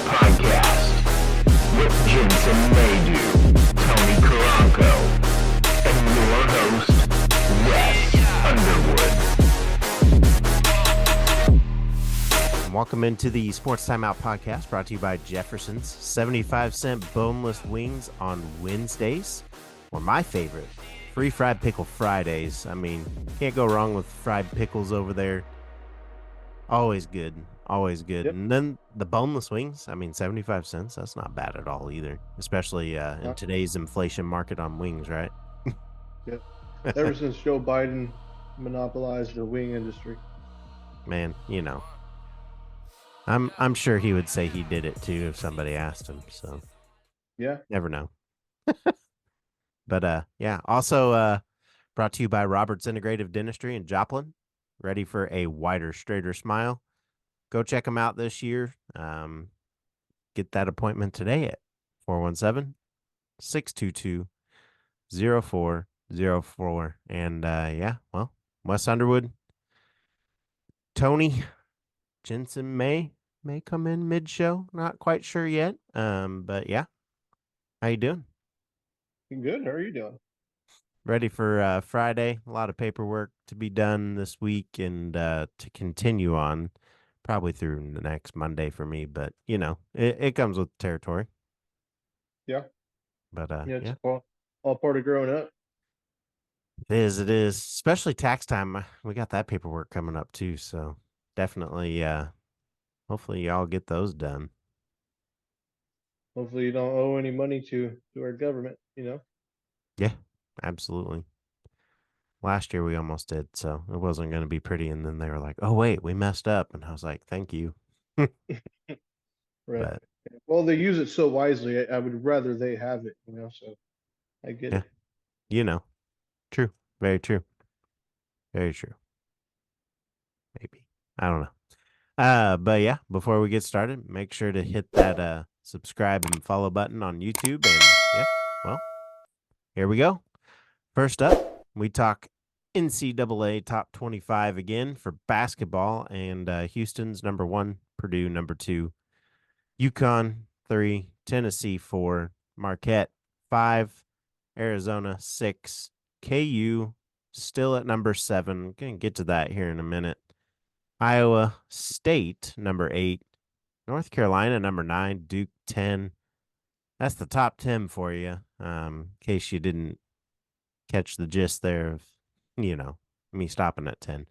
Podcast with Jensen Maydew, Tony Caranco, and your host, Wes Underwood. Welcome into the Sports Timeout Podcast, brought to you by Jefferson's 75-cent boneless wings on Wednesdays, or my favorite, free fried pickle Fridays. I mean, can't go wrong with fried pickles over there. Always good. Always good. Yep. And then the boneless wings, I mean, 75 cents, that's not bad at all either, especially in today's inflation market on wings, right? Yep. Ever since Joe Biden monopolized the wing industry. Man, you know. I'm sure he would say he did it too if somebody asked him, so. Yeah. Never know. But yeah, also brought to you by Robert's Integrative Dentistry in Joplin. Ready for a wider, straighter smile? Go check them out this year. Get that appointment today at 417-622-0404. And yeah, well, Wes Underwood, Tony, Jensen may come in mid-show. Not quite sure yet. But yeah, how you doing? Good. How are you doing? Ready for Friday. A lot of paperwork to be done this week and to continue on probably through the next Monday for me. But, you know, it comes with territory. Yeah. But, yeah, it's all part of growing up. It is. Especially tax time. We got that paperwork coming up too. So definitely, hopefully y'all get those done. Hopefully you don't owe any money to our government, you know? Yeah, absolutely. Last year we almost did, so it wasn't going to be pretty. And then they were like, "Oh wait, we messed up," and I was like, "Thank you." Right. But, well, they use it so wisely. I would rather they have it, you know. So I get it. You know, true, very true, very true. Maybe I don't know. But yeah, before we get started, make sure to hit that subscribe and follow button on YouTube. And yeah, well, here we go. First up, we talk NCAA top 25 again for basketball, and Houston's number 1, Purdue number 2, UConn 3, Tennessee 4, Marquette 5, Arizona 6, KU still at number 7. Gonna get to that here in a minute. Iowa State number 8, North Carolina number 9, Duke 10. That's the top 10 for you. In case you didn't catch the gist there of, you know, me stopping at 10.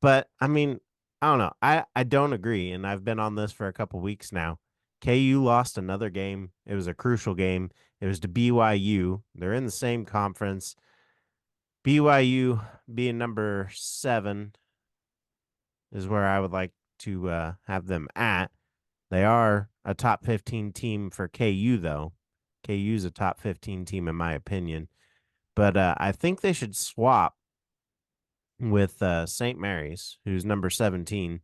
But I mean, I don't know. I don't agree, and I've been on this for a couple weeks now. KU lost another game. It was a crucial game. It was to BYU. They're in the same conference. BYU being number 7 is where I would like to have them at. They are a top 15 team for KU, though. KU's a top 15 team, in my opinion. But I think they should swap with St. Mary's, who's number 17.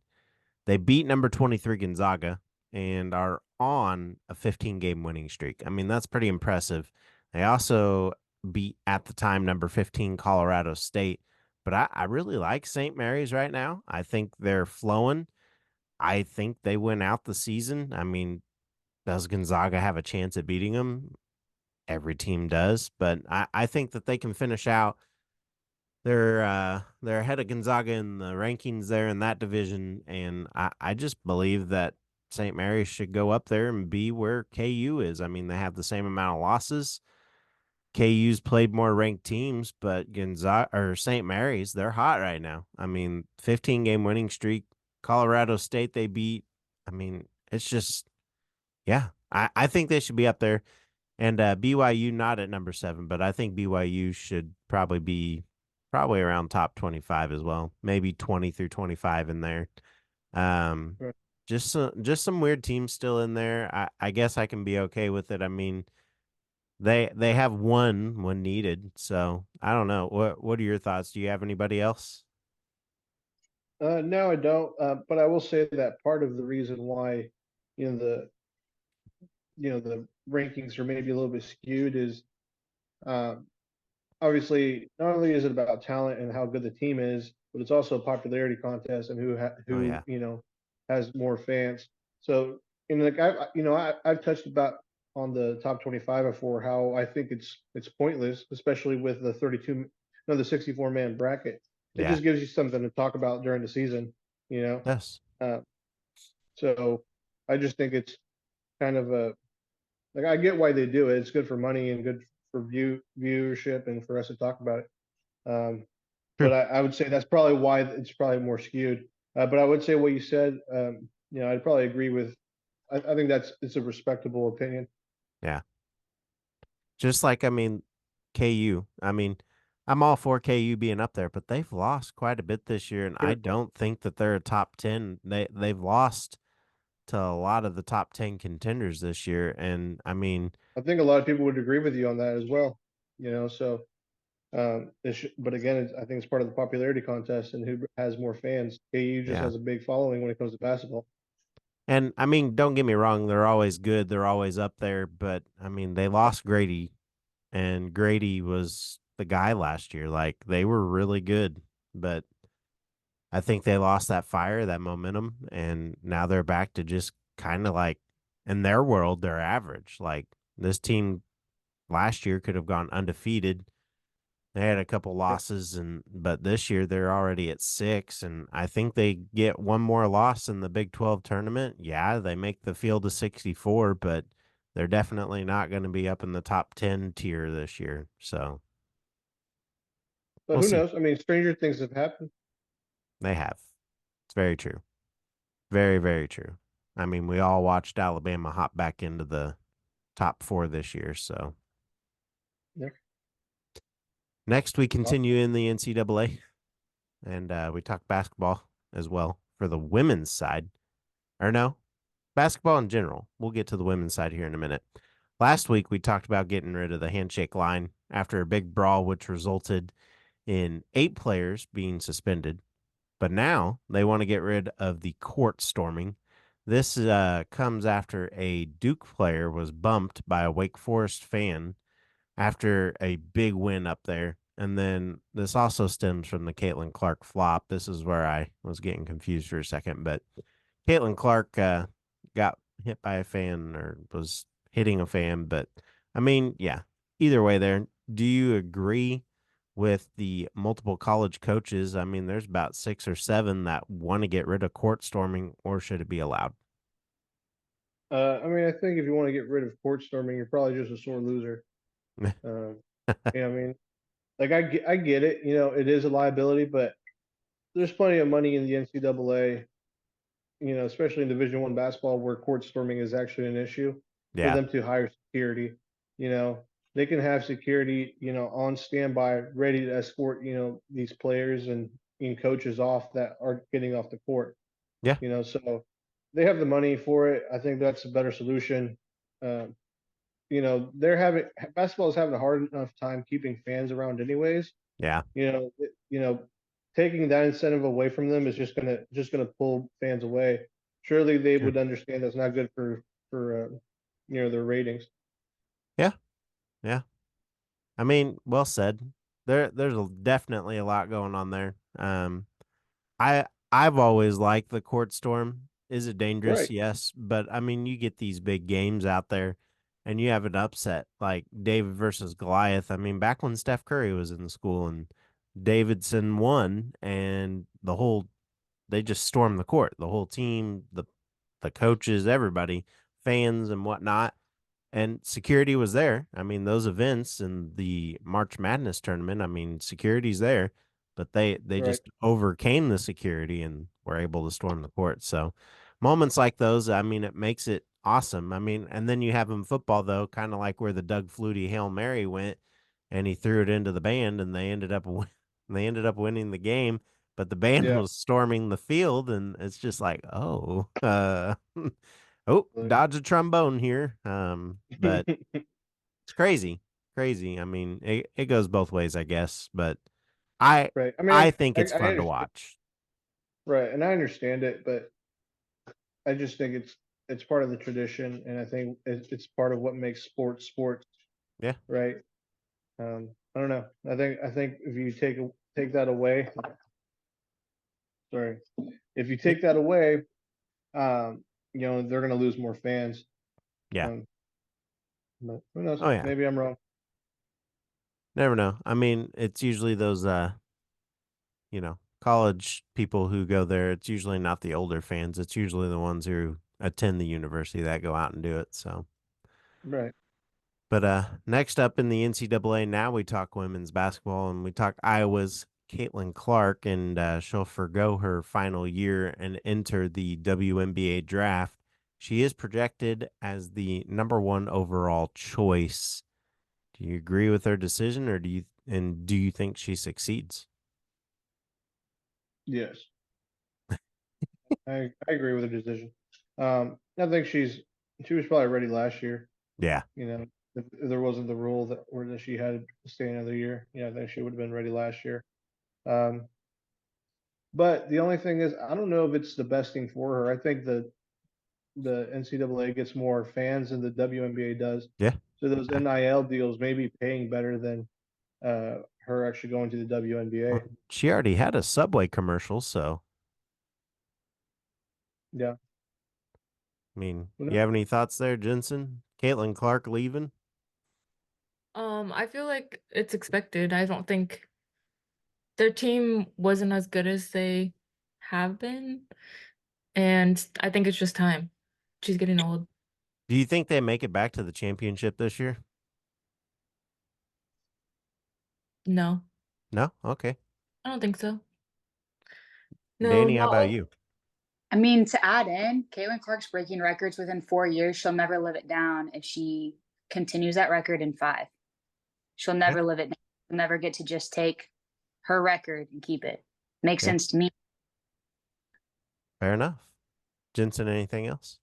They beat number 23 Gonzaga and are on a 15-game winning streak. I mean, that's pretty impressive. They also beat, at the time, number 15 Colorado State. But I really like St. Mary's right now. I think they're flowing. I think they win out the season. I mean, does Gonzaga have a chance at beating them? Every team does. But I think that they can finish out. They're ahead of Gonzaga in the rankings there in that division, and I just believe that St. Mary's should go up there and be where KU is. I mean, they have the same amount of losses. KU's played more ranked teams, but Gonzaga or St. Mary's, they're hot right now. I mean, 15-game winning streak. Colorado State they beat. I mean, it's just, yeah, I think they should be up there. And BYU not at number 7, but I think BYU should probably be around top 25 as well, maybe 20 through 25 in there. Right. Just some weird teams still in there. I guess I can be okay with it. I mean, they have won when needed, so I don't know. What are your thoughts? Do you have anybody else? No, I don't. But I will say that part of the reason why, you know, the rankings are maybe a little bit skewed is, obviously not only is it about talent and how good the team is, but it's also a popularity contest and Oh, yeah. you know, has more fans. So and like I've touched about on the top 25 before how I think it's pointless, especially with the 32, no, the 64 man bracket. It Yeah. just gives you something to talk about during the season, you know. Yes. Uh, so I just think it's kind of a like I get why they do it. It's good for money and good for viewership and for us to talk about it. True. But I would say that's probably why it's probably more skewed. But I would say what you said, I'd probably agree with. I think it's a respectable opinion. Yeah. Just like, I mean, KU. I mean, I'm all for KU being up there, but they've lost quite a bit this year, and I don't think that they're a top 10. They've lost to a lot of the top 10 contenders this year, and I mean, I think a lot of people would agree with you on that as well. So but again, I think it's part of the popularity contest and who has more fans. KU just yeah. has a big following when it comes to basketball. And I mean, don't get me wrong, they're always good, they're always up there, but I mean, they lost Grady, and Grady was the guy last year. Like, they were really good, but I think they lost that fire, that momentum, and now they're back to just kind of like, in their world, they're average. Like, this team last year could have gone undefeated. They had a couple losses, but this year they're already at 6, and I think they get one more loss in the Big 12 tournament. Yeah, they make the field of 64, but they're definitely not going to be up in the top 10 tier this year. So But we'll who see. knows? I mean, stranger things have happened. They have. It's very true. Very, very true. I mean, we all watched Alabama hop back into the top 4 this year. So Yeah. next, we Well, continue in the NCAA, and we talk basketball as well for the women's side. Or no, basketball in general. We'll get to the women's side here in a minute. Last week, we talked about getting rid of the handshake line after a big brawl, which resulted in 8 players being suspended. But now they want to get rid of the court storming. This comes after a Duke player was bumped by a Wake Forest fan after a big win up there. And then this also stems from the Caitlin Clark flop. This is where I was getting confused for a second. But Caitlin Clark got hit by a fan or was hitting a fan. But I mean, yeah, either way there. Do you agree with the multiple college coaches? I mean, there's about 6 or 7 that want to get rid of court storming, or should it be allowed? I mean, I think if you want to get rid of court storming, you're probably just a sore loser. I mean, like I get it. It is a liability, but there's plenty of money in the NCAA. Especially in Division I basketball, where court storming is actually an issue for Yeah, them to hire security. You know, they can have security, on standby, ready to escort, these players and coaches off that are getting off the court. yeah, So they have the money for it. I think that's a better solution. Um, they're having basketball is having a hard enough time keeping fans around, anyways. yeah. Taking that incentive away from them is just gonna pull fans away. Surely they True. would understand that's not good for their ratings. Yeah, yeah. I mean, well said. There's definitely a lot going on there. I've always liked the court storm. Is it dangerous? Right. Yes, but I mean, you get these big games out there, and you have an upset like David versus Goliath. I mean, back when Steph Curry was in the school and Davidson won, and they just stormed the court. The whole team, the coaches, everybody, fans and whatnot, and security was there. I mean, those events and the March Madness tournament, I mean, security's there, but they Right. just overcame the security and were able to storm the court. So moments like those, I mean, it makes it awesome. I mean, and then you have in football though, kind of like where the Doug Flutie Hail Mary went, and he threw it into the band, and they ended up winning the game. But the band Yeah. was storming the field, and it's just like, oh, oh, dodge a trombone here. But it's crazy, crazy. I mean, it goes both ways, I guess. But I Right. I mean, I think I it's fun to understand. watch. Right, and I understand it, but I just think it's part of the tradition, and I think it's part of what makes sports sports. Yeah, Right. I don't know. I think if you take that away, sorry, if you yeah, take that away, um, they're going to lose more fans. Yeah. But who knows? Oh yeah. Maybe I'm wrong. Never know. I mean, it's usually those college people who go there. It's usually not the older fans. It's usually the ones who attend the university that go out and do it. So, Right. but next up in the NCAA, now we talk women's basketball and we talk Iowa's Caitlin Clark, and she'll forgo her final year and enter the WNBA draft. She is projected as the number one overall choice. Do you agree with her decision, or do you think she succeeds? Yes. I agree with the decision. I think she was probably ready last year. Yeah. If there wasn't the rule that she had to stay another year, I think she would have been ready last year. But the only thing is, I don't know if it's the best thing for her. I think the NCAA gets more fans than the WNBA does. Yeah. So those NIL deals may be paying better than her actually going to the WNBA. Well, she already had a Subway commercial, so Yeah. I mean, you have any thoughts there, Jensen? Caitlin Clark leaving? I feel like it's expected. I don't think their team wasn't as good as they have been, and I think it's just time. She's getting old. Do you think they make it back to the championship this year? No, No? Okay. I don't think so. No, Danny, how about no. you? I mean, to add in, Caitlin Clark's breaking records within 4 years. She'll never live it down if she continues that record in 5. She'll never live it down. She'll never get to just take her record and keep it. Makes Yeah. sense to me. Fair enough. Jensen, anything else?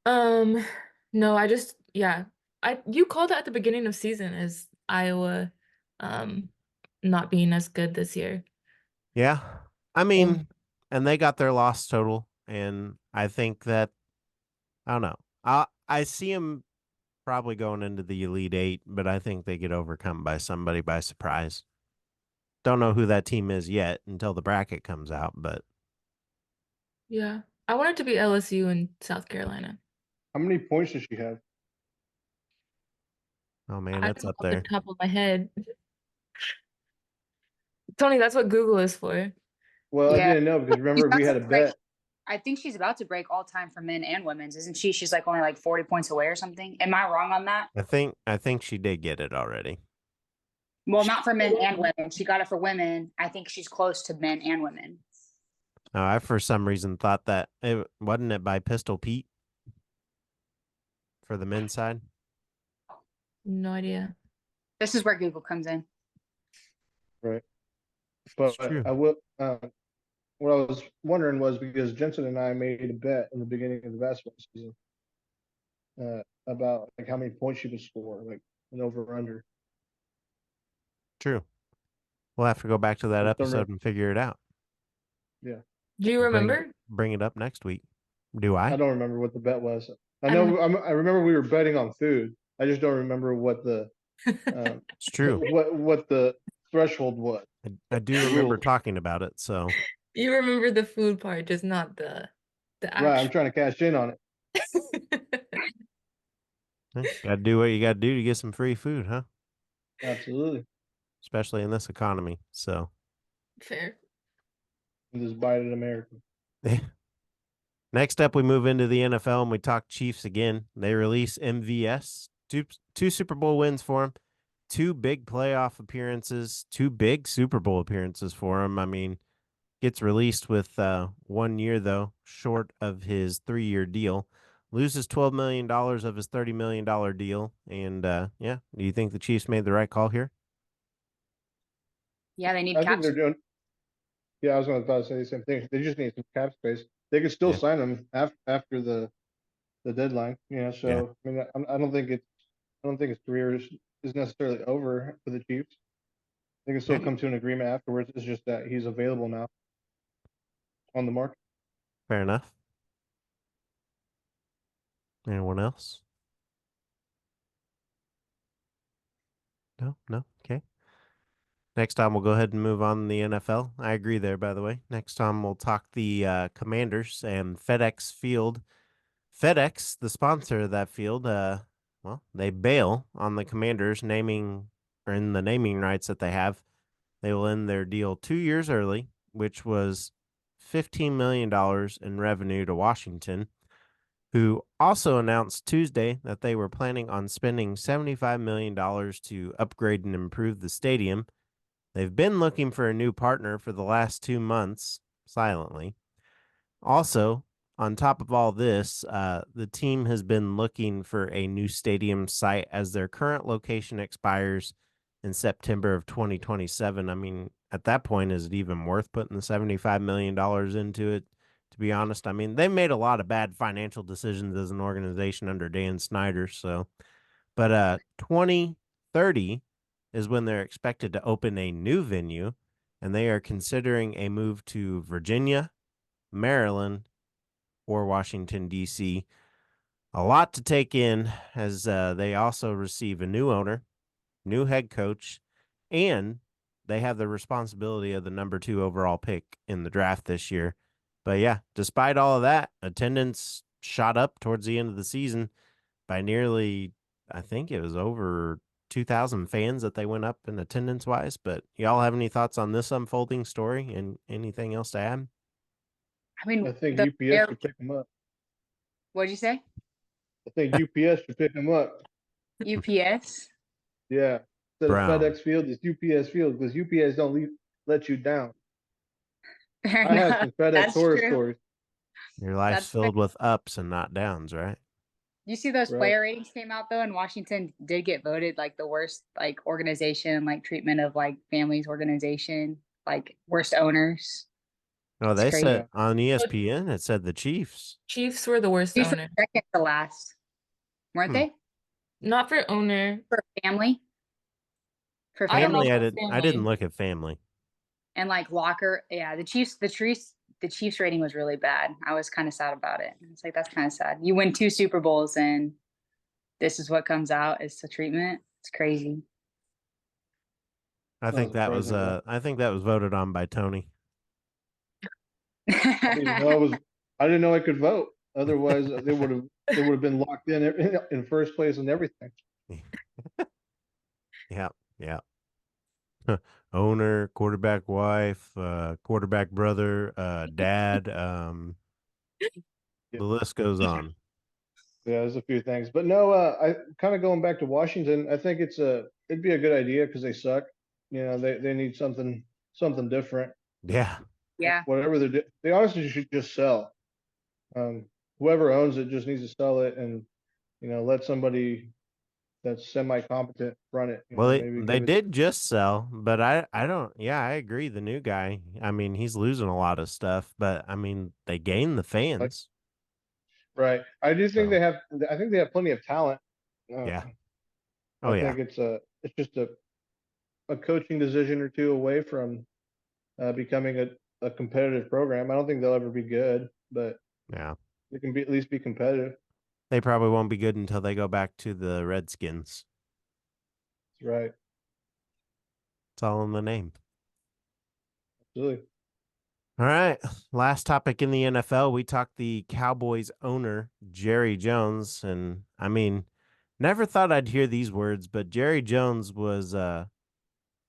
No, you called it at the beginning of season as Iowa not being as good this year. Yeah. I mean, and they got their loss total, and I think that I don't know. I see them probably going into the Elite Eight, but I think they get overcome by somebody by surprise. Don't know who that team is yet until the bracket comes out, but Yeah. I want it to be LSU in South Carolina. How many points does she have? oh man, I it's don't up know off there. the top of my head. Tony, that's what Google is for. Well, I Yeah. didn't know because She's remember we about had to a break- bet. I think she's about to break all time for men and women's, isn't she? She's like only like 40 points away or something. Am I wrong on that? I think she did get it already. Well, not for men and women. She got it for women. I think she's close to men and women. I for some reason thought that it wasn't it by Pistol Pete for the men's side. No idea. This is where Google comes in. Right. It's But true. I will. What I was wondering was because Jensen and I made a bet in the beginning of the basketball season about like how many points she would score, like an over or under. True. We'll have to go back to that Just don't episode and figure it out. Yeah. Do you remember? Bring it up next week. Do I? I don't remember what the bet was. I I don't know. I remember we were betting on food. I just don't remember what the It's true. what the threshold was. I do remember Rules. talking about it. So You remember the food part, just not the Right. I'm actual. trying to cash in on it. gotta do what you gotta do to get some free food, huh? Absolutely. Especially in this economy. So Fair. Just buy it in America. next up, we move into the NFL and we talk Chiefs again. They release MVS, two Super Bowl wins for him, 2 big playoff appearances, 2 big Super Bowl appearances for him. I mean, gets released with 1 year, though, short of his 3-year deal. Loses $12 million of his $30 million deal. And yeah, do you think the Chiefs made the right call here? Yeah, they need I cap think they're doing. Yeah, I was going to say the same thing. They just need some cap space. They could still Yeah. sign him after the deadline. So I mean, I don't think his career is necessarily over for the Chiefs. They can still Yeah. come to an agreement afterwards. It's just that he's available now on the market. Fair enough. Anyone else? No? Okay. Next time we'll go ahead and move on to the NFL. I agree there, by the way. Next time we'll talk the Commanders and FedEx Field. FedEx, the sponsor of that field, well, they bail on the Commanders naming or in the naming rights that they have. They will end their deal 2 years early, which was $15 million in revenue to Washington, who also announced Tuesday that they were planning on spending $75 million to upgrade and improve the stadium. They've been looking for a new partner for the last 2 months, silently. Also, on top of all this, the team has been looking for a new stadium site as their current location expires in September of 2027. I mean, at that point, is it even worth putting the $75 million into it? To be honest, I mean, they made a lot of bad financial decisions as an organization under Dan Snyder. So, but 2030 is when they're expected to open a new venue, and they are considering a move to Virginia, Maryland, or Washington, D.C. A lot to take in as they also receive a new owner, new head coach, and they have the responsibility of the number 2 overall pick in the draft this year. But yeah, despite all of that, attendance shot up towards the end of the season by nearly, I think it was over 2,000 fans that they went up in attendance wise. But y'all have any thoughts on this unfolding story and anything else to add? I mean, I think the UPS player, should pick them up. what'd you say? I think UPS should pick them up. UPS? Yeah. Instead of Brown. FedEx Field, it's UPS Field because UPS don't let you down. Fair I had enough. some FedEx That's horror true. stories. Your life's That's fair. filled with ups and not downs, right? You see those Right. player ratings came out though, and Washington did get voted like the worst like organization, like treatment of like families organization, like worst owners. No, It's they crazy. said on ESPN, it said the Chiefs. Chiefs were the worst Chiefs were owner. second to last, weren't Hmm. they? Not for owner. For family. For I don't know family Family, about I didn't family. look at family. and like locker. Yeah, the Chiefs rating was really bad. I was kind of sad about it. It's like that's kind of sad. You win 2 Super Bowls and this is what comes out is the treatment. It's crazy. I think that was surprising at all. I think that was voted on by Tony. I didn't know I could vote. Otherwise, they would have been locked in first place and everything. Yeah, yeah. Owner, quarterback wife, quarterback brother, dad, the list goes on. Yeah, there's a few things, but no. I kind of going back to Washington. I think it'd be a good idea because they suck. You know, they need something different. Yeah. Yeah. Whatever they honestly should just sell. Whoever owns it just needs to sell it and let somebody that's semi-competent run it. Well, Maybe they give it. did just sell, but I don't. Yeah, I agree. The new guy. I mean, he's losing a lot of stuff, but I mean, they gained the fans. Right. I do think So, I think they have plenty of talent. yeah. Oh I yeah. think it's just a coaching decision or two away from becoming a competitive program. I don't think they'll ever be good, but Yeah. they can at least be competitive. They probably won't be good until they go back to the Redskins. That's right. It's all in the name. Absolutely. All right. Last topic in the NFL. We talked the Cowboys owner, Jerry Jones. And I mean, never thought I'd hear these words, but Jerry Jones was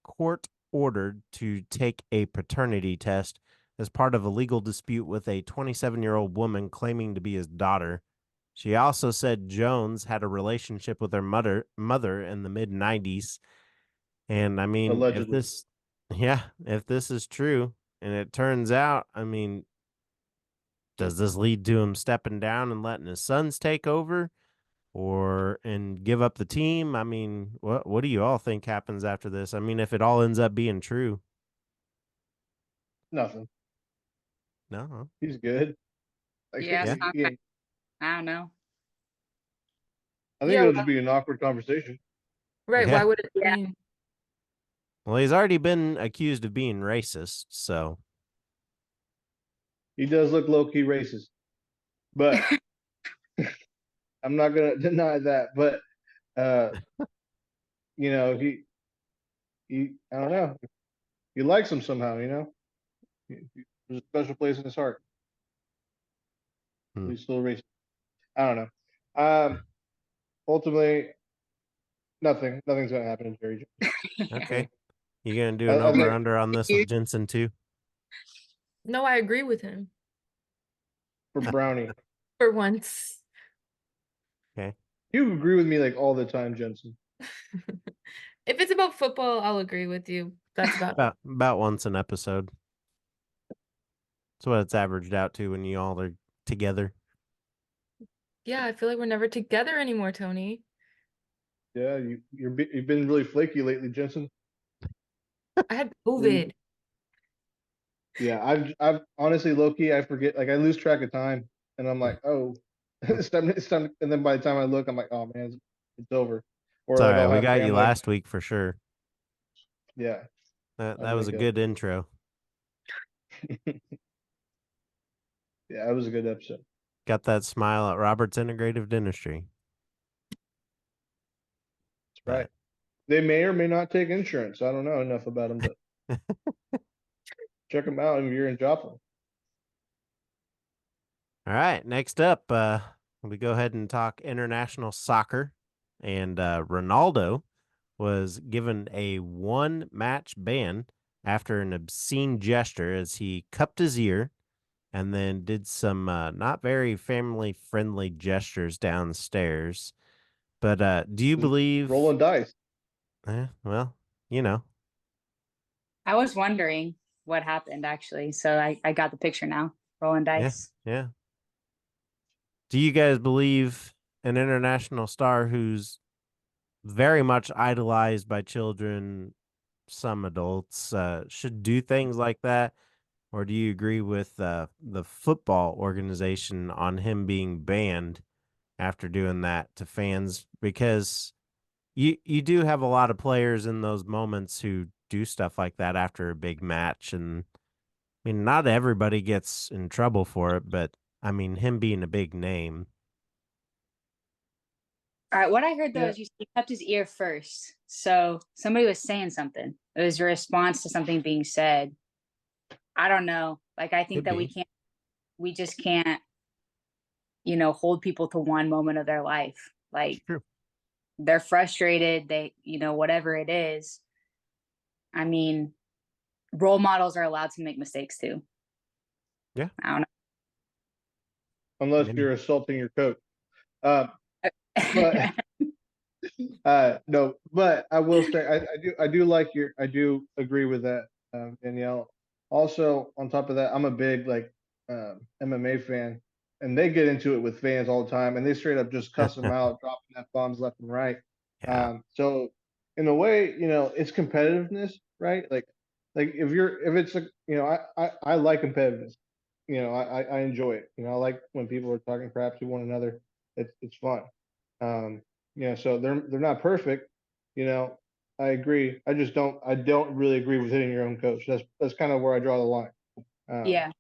court ordered to take a paternity test as part of a legal dispute with a 27-year-old woman claiming to be his daughter. She also said Jones had a relationship with her mother in the mid 90s. And I mean, Allegedly. if this is true and it turns out, I mean, does this lead to him stepping down and letting his sons take over and give up the team? I mean, what do you all think happens after this? I mean, if it all ends up being true. Nothing. No. He's good. Like, Yeah, Yeah. I don't know. I think Yeah, it'll just be an awkward conversation. right. Yeah. Why would it Yeah. be? Well, he's already been accused of being racist, so He does look low key racist, but I'm not gonna deny that. But he I don't know. he likes them somehow. There's a special place in his heart. Hmm. He's still racing. I don't know. Ultimately, nothing's gonna happen to Jerry Jones. Okay. You going to do I, an I think over-under on this with Jensen, too? No, I agree with him for Brownie, for once. Okay. you agree with me like all the time, Jensen. If it's about football, I'll agree with you. That's about it. About once an episode. That's what it's averaged out to when you all are together. Yeah, I feel like we're never together anymore, Tony. Yeah, you've been really flaky lately, Jensen. I had COVID. Yeah, I've honestly, low-key, I forget, like I lose track of time, and I'm like, oh, it's time, and then by the time I look, I'm like, oh man, it's over, or It's all like right. I'll We have got you family. last week for sure. Yeah, That I'm was a like, good intro. yeah, it was a good episode. Got that smile at Robert's Integrative Dentistry. That's right. They may or may not take insurance. I don't know enough about them, but check them out if you're in Joplin. All right. Next up, we go ahead and talk international soccer. And Ronaldo was given a 1-match ban after an obscene gesture as he cupped his ear and then did some not very family friendly gestures downstairs. But do you believe? Rolling dice. Well, you know. I was wondering what happened actually. So I got the picture now. Rolling dice. Yeah. Do you guys believe an international star who's very much idolized by children, some adults, should do things like that? Or do you agree with the football organization on him being banned after doing that to fans? Because you do have a lot of players in those moments who do stuff like that after a big match. And I mean, not everybody gets in trouble for it, but I mean, him being a big name. All right. What I heard though Yeah. is he kept his ear first. So somebody was saying something. It was a response to something being said. I don't know. Like I think Could that be. we just can't, hold people to one moment of their life. Like True. they're frustrated, whatever it is. I mean, role models are allowed to make mistakes too. Yeah. I don't Unless Maybe. you're assaulting your coach. know. But no, but I will say I do agree with that, Danielle. Also, on top of that, I'm a big MMA fan, and they get into it with fans all the time, and they straight up just cuss them out, dropping F bombs left and right. Yeah. So in a way, it's competitiveness, right? Like if it's I like competitiveness. I enjoy it. I like when people are talking crap to one another. It's fun. Um, so they're not perfect. I agree. I don't really agree with hitting your own coach. That's kind of where I draw the line. Um, Yeah.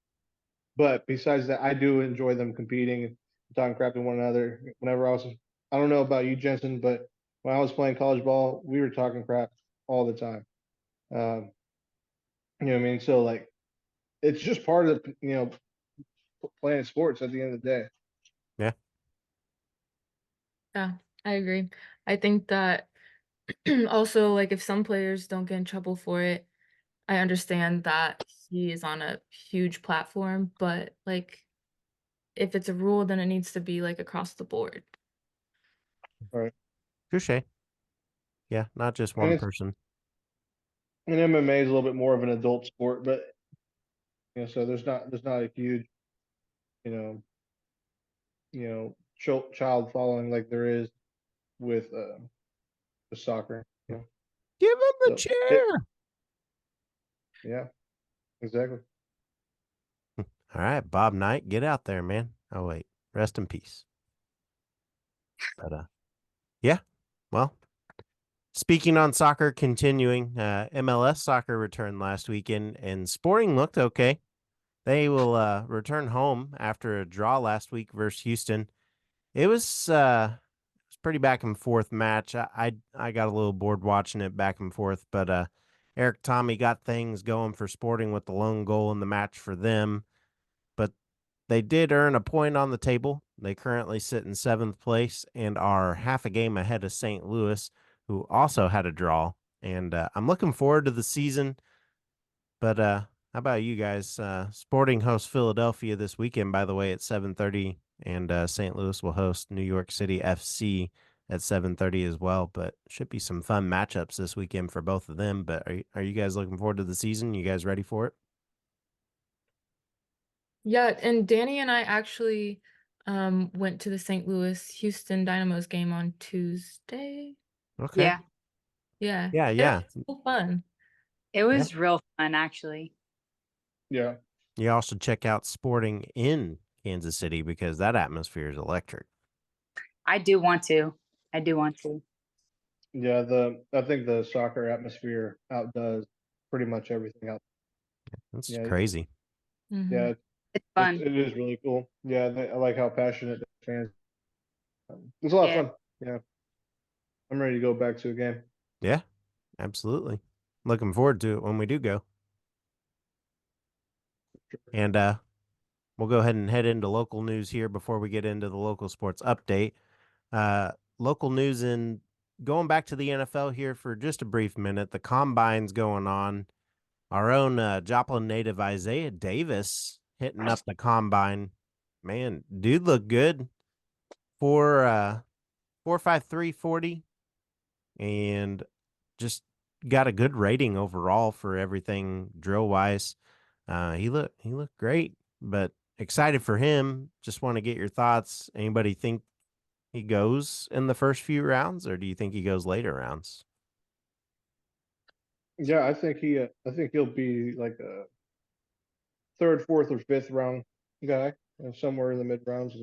but besides that, I do enjoy them competing and talking crap to one another. I don't know about you, Jensen, but when I was playing college ball, we were talking crap all the time. Um, you know what I mean? So like, it's just part of playing sports at the end of the day. Yeah. Yeah, I agree. I think that also, like, if some players don't get in trouble for it, I understand that he is on a huge platform, but like, if it's a rule, then it needs to be like across the board. Right. Touche. Yeah, not just And one person. MMA is a little bit more of an adult sport, but so there's not a huge, you know, child following like there is with soccer. Give him the So it, chair. yeah, exactly. All right, Bob Knight, get out there, man. Oh wait, rest in peace. But yeah. Well, speaking on soccer, continuing, MLS soccer returned last weekend, and Sporting looked okay. They will return home after a draw last week versus Houston. It was pretty back and forth match. I got a little bored watching it back and forth, but Eric Tommy got things going for Sporting with the lone goal in the match for them, but they did earn a point on the table. They currently sit in 7th place and are half a game ahead of St. Louis, who also had a draw. And I'm looking forward to the season. But how about you guys? Sporting hosts Philadelphia this weekend, by the way, at 7:30, and St. Louis will host New York City FC at 7:30 as well. But should be some fun matchups this weekend for both of them. But are you guys looking forward to the season? You guys ready for it? Yeah, and Danny and I actually went to the St. Louis Houston Dynamo's game on Tuesday. Okay. Yeah, Yeah. Yeah, It yeah. was so fun. it was real fun, actually. Yeah. You also check out Sporting in Kansas City because that atmosphere is electric. I do want to. I do want to. Yeah. I think the soccer atmosphere outdoes pretty much everything else. That's Yeah. crazy. Mhm. Yeah. It's fun. It is really cool. Yeah. I like how passionate the fans. It's a lot Yeah. of fun. Yeah. I'm ready to go back to a game. Yeah, absolutely. Looking forward to it when we do go. And we'll go ahead and head into local news here before we get into the local sports update. Local news in going back to the NFL here for just a brief minute. The combine's going on. Our own Joplin native Isaiah Davis hitting up the combine. Man, dude looked good. 4.53 40 and just got a good rating overall for everything drill wise. He looked great, but excited for him. Just want to get your thoughts. Anybody think he goes in the first few rounds, or do you think he goes later rounds? Yeah, I think he'll be like a third, fourth, or fifth round guy, somewhere in the mid rounds.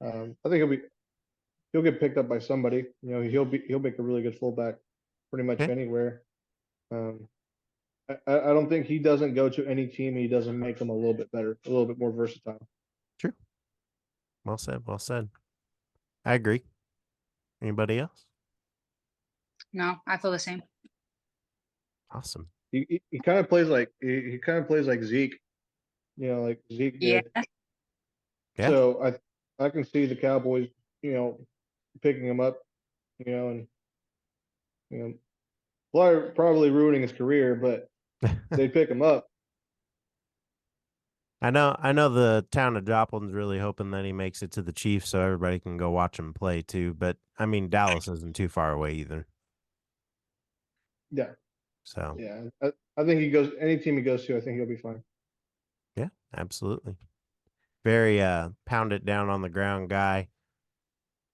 And I think he'll get picked up by somebody. You know, he'll make a really good fullback, pretty much Okay. anywhere. I don't think he doesn't go to any team. He doesn't make them a little bit better, a little bit more versatile. True. Well said. Well said. I agree. Anybody else? No, I feel the same. Awesome. He kind of plays like he kind of plays like Zeke, you know, like Zeke Yeah. did. Yeah. So I can see the Cowboys, you know, picking him up, you know, and you know, probably ruining his career, but they pick him up. I know the town of Joplin's really hoping that he makes it to the Chiefs so everybody can go watch him play too. But I mean, Dallas isn't too far away either. Yeah, So yeah. I think he goes any team he goes to. I think he'll be fine. yeah, absolutely. Very pound it down on the ground guy.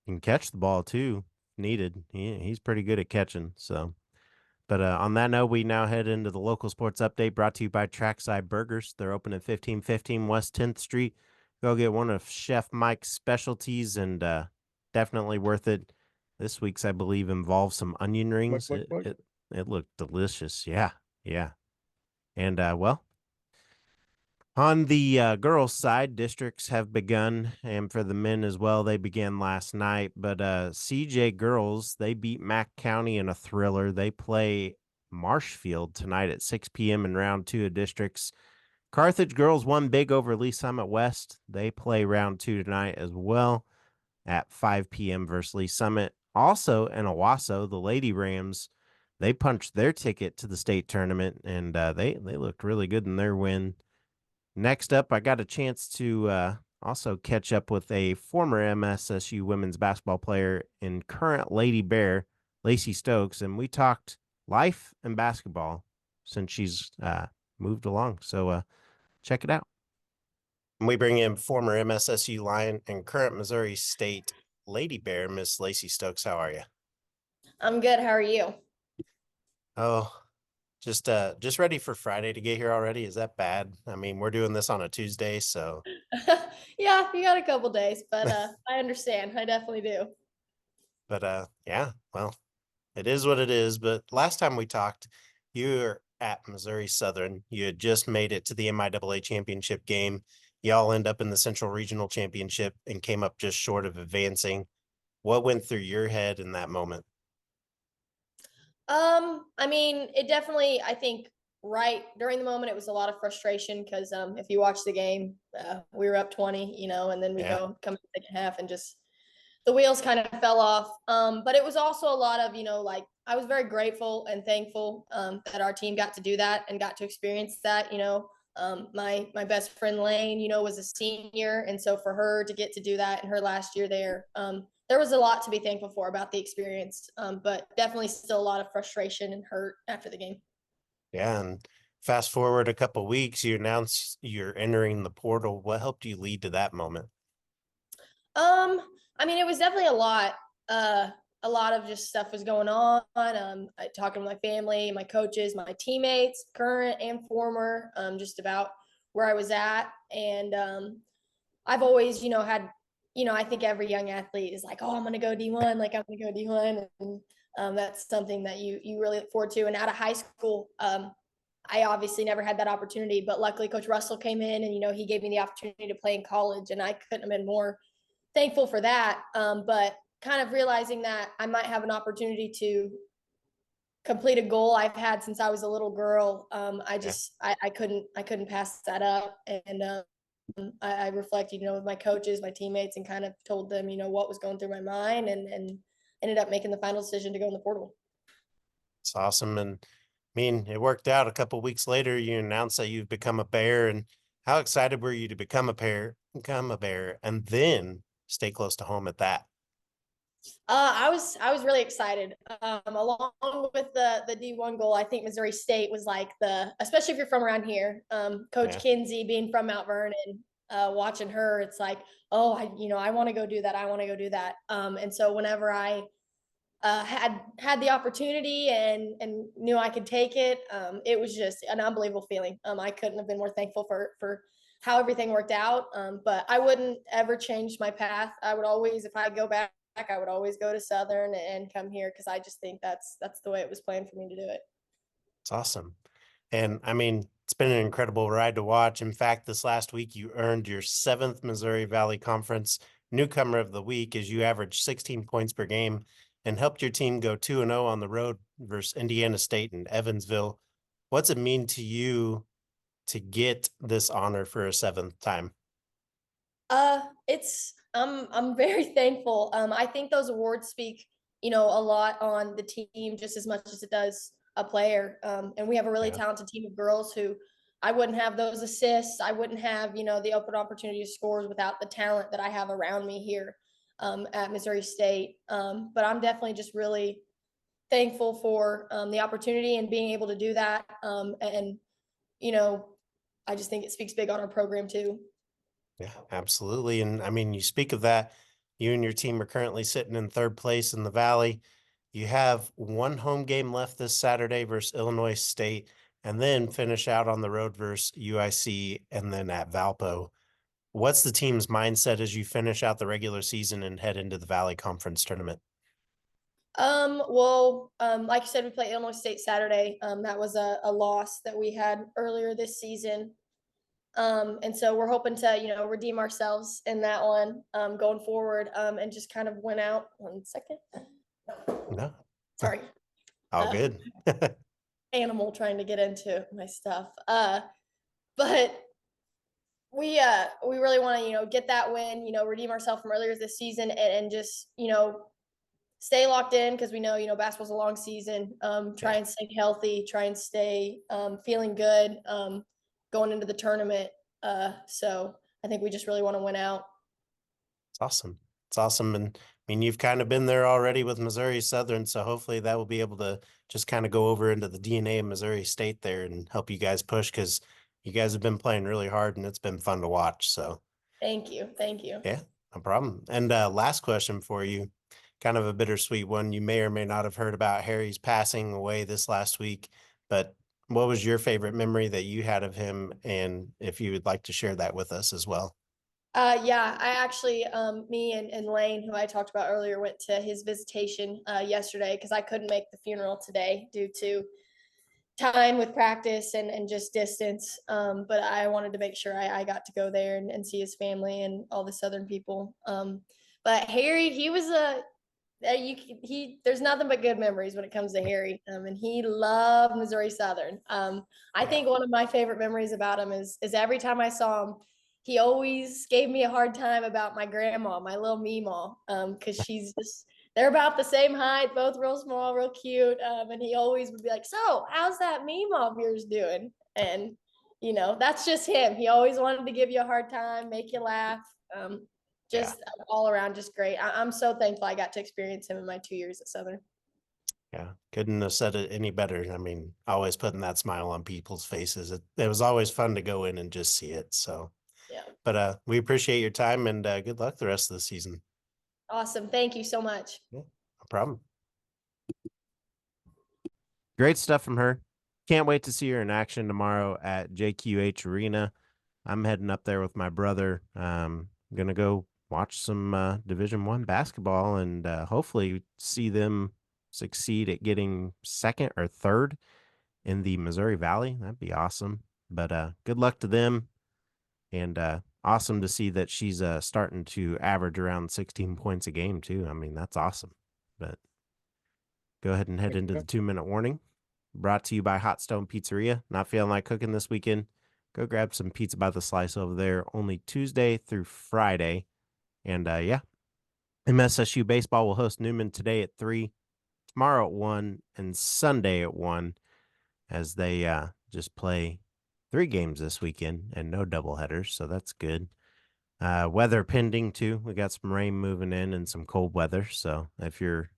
Can catch the ball too, if needed. He's pretty good at catching. So, but on that note, we now head into the local sports update brought to you by Trackside Burgers. They're open at 1515 West 10th Street. Go get one of Chef Mike's specialties and definitely worth it. This week's, I believe, involves some onion rings. What? It looked delicious. Yeah, yeah. And well, on the girls' side, districts have begun, and for the men as well, they began last night. But CJ girls, they beat Mack County in a thriller. They play Marshfield tonight at 6 p.m. in round 2 of districts. Carthage girls won big over Lee Summit West. They play round 2 tonight as well at 5 p.m. versus Lee Summit. Also in Owasso, the Lady Rams, they punched their ticket to the state tournament, and they looked really good in their win. Next up, I got a chance to also catch up with a former MSSU women's basketball player and current Lady Bear, Lacy Stokes, and we talked life and basketball since she's moved along. So check it out. And we bring in former MSSU Lion and current Missouri State Lady Bear, Miss Lacy Stokes. How are you? I'm good. How are you? Oh, just ready for Friday to get here already. Is that bad? I mean, we're doing this on a Tuesday, so Yeah, you got a couple days, but I understand. I definitely do. but yeah, well, it is what it is. But last time we talked, you were at Missouri Southern. You had just made it to the MIAA championship game. Y'all end up in the Central Regional Championship and came up just short of advancing. What went through your head in that moment? I mean, it definitely, I think right during the moment, it was a lot of frustration because if you watch the game, we were up 20, and then we Yeah. come in the second half and just the wheels kind of fell off. But it was also a lot of, like I was very grateful and thankful that our team got to do that and got to experience that. My best friend Lane, was a senior, and so for her to get to do that in her last year there was a lot to be thankful for about the experience. But definitely still a lot of frustration and hurt after the game. Yeah. And fast forward a couple weeks, you announce you're entering the portal. What helped you lead to that moment? I mean, it was definitely a lot. A lot of just stuff was going on. I talking to my family, my coaches, my teammates, current and former, just about where I was at. And I've always, had, I think every young athlete is like, oh, I'm gonna go D1, like I'm gonna go D1. And that's something that you really look forward to. And out of high school, I obviously never had that opportunity, but luckily Coach Russell came in and he gave me the opportunity to play in college, and I couldn't have been more thankful for that. But kind of realizing that I might have an opportunity to complete a goal I've had since I was a little girl. I couldn't pass that up. And I reflected, with my coaches, my teammates, and kind of told them, what was going through my mind, and ended up making the final decision to go in the portal. It's awesome. And I mean, it worked out. A couple weeks later, you announced that you've become a Bear. And how excited were you to become a Bear, and then stay close to home at that? I was really excited. Along with the D1 goal, I think Missouri State was like especially if you're from around here. Coach Yeah. Kinsey being from Mount Vernon, watching her, it's like, oh, I want to go do that. I want to go do that. And so whenever I had the opportunity and knew I could take it, it was just an unbelievable feeling. I couldn't have been more thankful for how everything worked out. But I wouldn't ever change my path. I would always, if I go back, I would always go to Southern and come here because I just think that's the way it was planned for me to do it. It's awesome. And I mean, it's been an incredible ride to watch. In fact, this last week, you earned your 7th Missouri Valley Conference Newcomer of the Week as you averaged 16 points per game and helped your team go 2-0 on the road versus Indiana State and Evansville. What's it mean to you to get this honor for a 7th time? I'm very thankful. I think those awards speak, a lot on the team just as much as it does a player. And we have a really talented team of girls who I wouldn't have those assists. I wouldn't have, the open opportunity to scores without the talent that I have around me here at Missouri State. But I'm definitely just really thankful for the opportunity and being able to do that. And, I just think it speaks big on our program too. Yeah, absolutely. And I mean, you speak of that. You and your team are currently sitting in 3rd place in the Valley. You have one home game left this Saturday versus Illinois State, and then finish out on the road versus UIC and then at Valpo. What's the team's mindset as you finish out the regular season and head into the Valley Conference tournament? Well, like you said, we play Illinois State Saturday. That was a loss that we had earlier this season. And so we're hoping to, redeem ourselves in that one, going forward, and just kind of went out. 1 second. No. Sorry. All good. Animal trying to get into my stuff. But we really want to, get that win, redeem ourselves from earlier this season and just, stay locked in because we know, basketball's a long season. Try and stay healthy, try and stay feeling good going into the tournament. So I think we just really want to win out. It's awesome. It's awesome. And I mean, you've kind of been there already with Missouri Southern, so hopefully that will be able to just kind of go over into the DNA of Missouri State there and help you guys push because you guys have been playing really hard and it's been fun to watch. So Thank you. yeah, no problem. And last question for you, kind of a bittersweet one. You may or may not have heard about Harry's passing away this last week, but what was your favorite memory that you had of him? And if you would like to share that with us as well. Yeah, I actually, me and Lane, who I talked about earlier, went to his visitation yesterday because I couldn't make the funeral today due to time with practice and just distance. But I wanted to make sure I got to go there and see his family and all the Southern people. But Harry, There's nothing but good memories when it comes to Harry. And he loved Missouri Southern. I think one of my favorite memories about him is every time I saw him, he always gave me a hard time about my grandma, my little Meemaw, because they're about the same height, both real small, real cute. And he always would be like, "So, how's that Meemaw of yours doing?" And that's just him. He always wanted to give you a hard time, make you laugh. Just all around, just great. I'm so thankful I got to experience him in my 2 years at Southern. Yeah, couldn't have said it any better. I mean, always putting that smile on people's faces. It was always fun to go in and just see it. So, yeah. But we appreciate your time and good luck the rest of the season. Awesome. Thank you so much. Yeah, no problem. Great stuff from her. Can't wait to see her in action tomorrow at JQH Arena. I'm heading up there with my brother. Gonna go watch some Division I basketball and hopefully see them succeed at getting second or third in the Missouri Valley. That'd be awesome. But good luck to them. And awesome to see that she's starting to average around 16 points a game too. I mean, that's awesome. But go ahead and head into the 2-minute warning. Brought to you by Hot Stone Pizzeria. Not feeling like cooking this weekend? Go grab some pizza by the slice over there. Only Tuesday through Friday. And MSSU baseball will host Newman today at 3, tomorrow at 1, and Sunday at 1, as they just play 3 games this weekend and no doubleheaders. So that's good. Weather pending too. We got some rain moving in and some cold weather. So if you're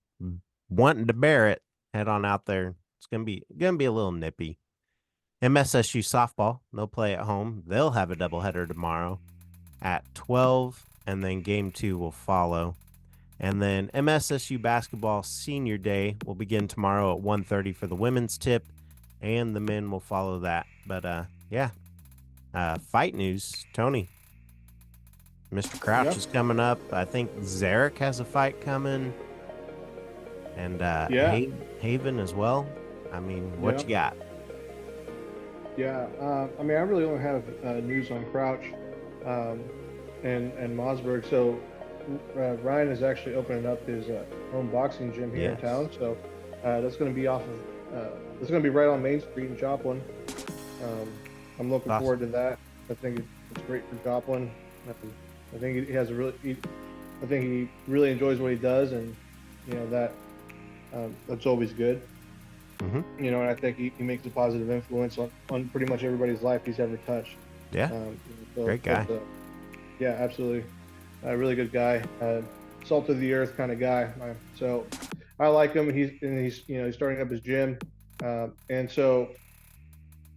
wanting to bear it, head on out there. It's gonna be a little nippy. MSSU softball, they'll play at home. They'll have a doubleheader tomorrow at 12, and then game 2 will follow. And then MSSU basketball senior day will begin tomorrow at 1:30 for the women's tip, and the men will follow that. But fight news, Tony. Mr. Crouch is coming up. I think Zarek has a fight coming, and Haven as well. I mean, what you got? Yeah, I mean, I really only have news on Crouch and Mossberg. So Ryan is actually opening up his home boxing gym here in town. So that's going to be that's going to be right on Main Street in Joplin. I'm looking forward to that. I think it's great for Joplin. I think I think he really enjoys what he does, and that's always good. Mm-hmm. And I think he makes a positive influence on pretty much everybody's life he's ever touched. Yeah, great guy. Yeah, absolutely, a really good guy, salt of the earth kind of guy. So I like him. He's starting up his gym, and so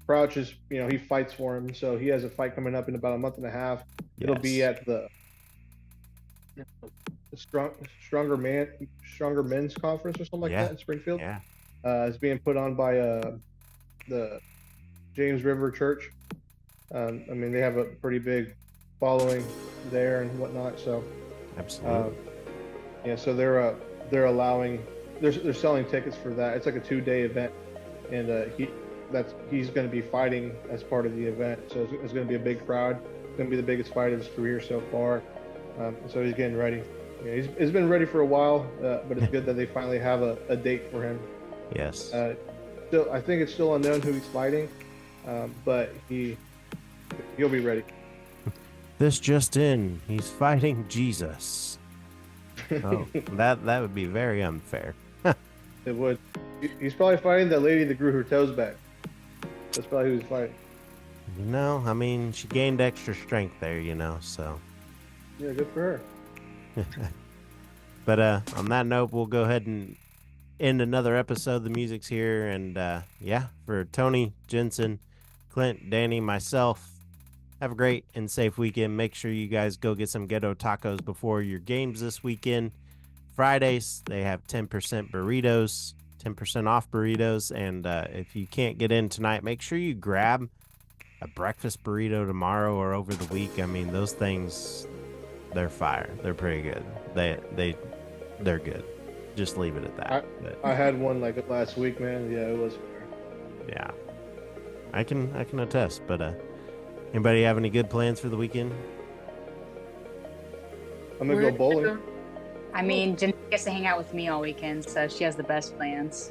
Crouch is he fights for him. So he has a fight coming up in about a month and a half. It'll be at the Stronger Men's Conference or something like that in Springfield. Yeah. It's being put on by the James River Church. I mean, they have a pretty big following there and whatnot. So absolutely, So they're selling tickets for that. It's like a 2-day event, and he's going to be fighting as part of the event. So it's going to be a big crowd. It's going to be the biggest fight of his career so far. So he's getting ready. Yeah, he's been ready for a while, but it's good that they finally have a date for him. Yes. Still, I think it's still unknown who he's fighting, but he'll be ready. This just in: he's fighting Jesus. Oh, that would be very unfair. It would. He's probably fighting that lady that grew her toes back. That's probably who he's fighting. I mean, she gained extra strength there, so. Yeah, good for her. But on that note, we'll go ahead and end another episode. The music's here, and for Tony, Jensen, Clint, Danny, myself, have a great and safe weekend. Make sure you guys go get some Ghetto tacos before your games this weekend. Fridays, they have 10% burritos, 10% off burritos, and if you can't get in tonight, make sure you grab a breakfast burrito tomorrow or over the week. I mean, those things, they're fire. They're pretty good. They're good. Just leave it at that. I had one like last week, man. Yeah, it was fire. Yeah, I can attest. But anybody have any good plans for the weekend? I'm gonna go bowling. I mean, Jen gets to hang out with me all weekend, so she has the best plans.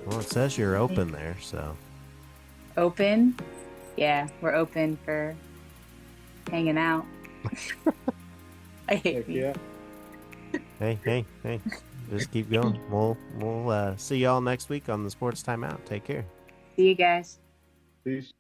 Well, it says you're open there, so Open? Yeah, we're open for hanging out. I hate Heck me. yeah. hey, just keep going. We'll see y'all next week on the Sports Timeout. Take care. See you guys. Peace.